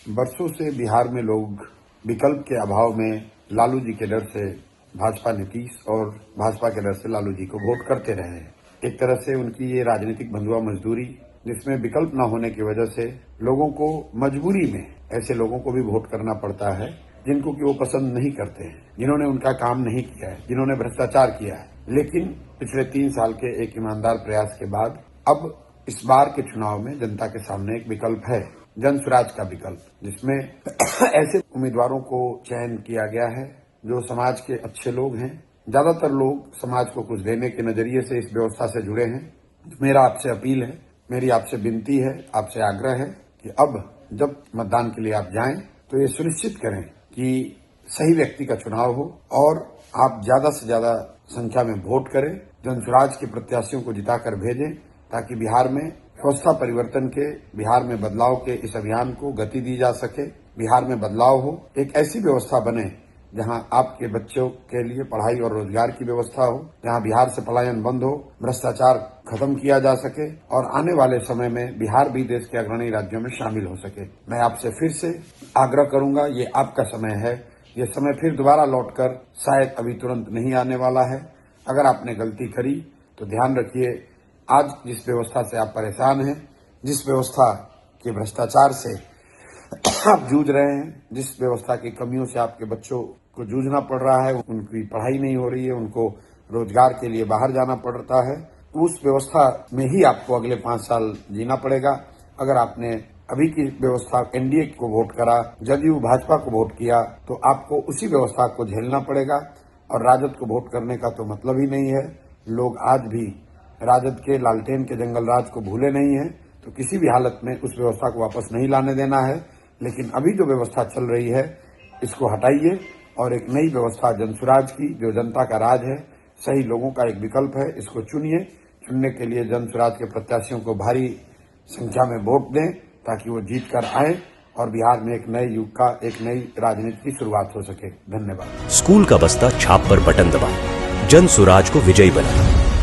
बरसों से बिहार में लोग विकल्प के अभाव में लालू जी के डर से भाजपा नीतीश और भाजपा के डर से लालू जी को वोट करते रहे हैं। एक तरह से उनकी ये राजनीतिक बंधुआ मजदूरी, जिसमें विकल्प न होने की वजह से लोगों को मजबूरी में ऐसे लोगों को भी वोट करना पड़ता है जिनको कि वो पसंद नहीं करते हैं, जिन्होंने उनका काम नहीं किया है, जिन्होंने भ्रष्टाचार किया है। लेकिन पिछले 3 साल के एक ईमानदार प्रयास के बाद अब इस बार के चुनाव में जनता के सामने एक विकल्प है, जन स्वराज का विकल्प, जिसमें ऐसे उम्मीदवारों को चयन किया गया है जो समाज के अच्छे लोग हैं। ज्यादातर लोग समाज को कुछ देने के नजरिए से इस व्यवस्था से जुड़े हैं। मेरा आपसे अपील है, मेरी आपसे विनती है, आपसे आग्रह है कि अब जब मतदान के लिए आप जाएं तो ये सुनिश्चित करें कि सही व्यक्ति का चुनाव हो और आप ज्यादा से ज्यादा संख्या में वोट करें, जन स्वराज के प्रत्याशियों को जिताकर भेजें, ताकि बिहार में व्यवस्था परिवर्तन के, बिहार में बदलाव के इस अभियान को गति दी जा सके। बिहार में बदलाव हो, एक ऐसी व्यवस्था बने जहां आपके बच्चों के लिए पढ़ाई और रोजगार की व्यवस्था हो, जहां बिहार से पलायन बंद हो, भ्रष्टाचार खत्म किया जा सके और आने वाले समय में बिहार भी देश के अग्रणी राज्यों में शामिल हो सके। मैं आपसे फिर से आग्रह करूंगा, ये आपका समय है, ये समय फिर दोबारा लौटकर शायद अभी तुरंत नहीं आने वाला है। अगर आपने गलती करी तो ध्यान रखिए, आज जिस व्यवस्था से आप परेशान हैं, जिस व्यवस्था के भ्रष्टाचार से आप जूझ रहे हैं, जिस व्यवस्था की कमियों से आपके बच्चों को जूझना पड़ रहा है, उनकी पढ़ाई नहीं हो रही है, उनको रोजगार के लिए बाहर जाना पड़ता है, उस व्यवस्था में ही आपको अगले 5 साल जीना पड़ेगा। अगर आपने अभी की व्यवस्था एनडीए को वोट करा, जदयू भाजपा को वोट किया, तो आपको उसी व्यवस्था को झेलना पड़ेगा और राजद को वोट करने का तो मतलब ही नहीं है। लोग आज भी राजद के लालटेन के जंगल राज को भूले नहीं है, तो किसी भी हालत में उस व्यवस्था को वापस नहीं लाने देना है। लेकिन अभी जो व्यवस्था चल रही है, इसको हटाइए और एक नई व्यवस्था जन स्वराज की, जो जनता का राज है, सही लोगों का एक विकल्प है, इसको चुनिए। चुनने के लिए जन स्वराज के प्रत्याशियों को भारी संख्या में वोट दें ताकि वो जीत कर आए और बिहार में एक नए युग का, एक नई राजनीति की शुरुआत हो सके। धन्यवाद। स्कूल का बस्ता छाप पर बटन दबाएं, जन स्वराज को विजयी बनाएं।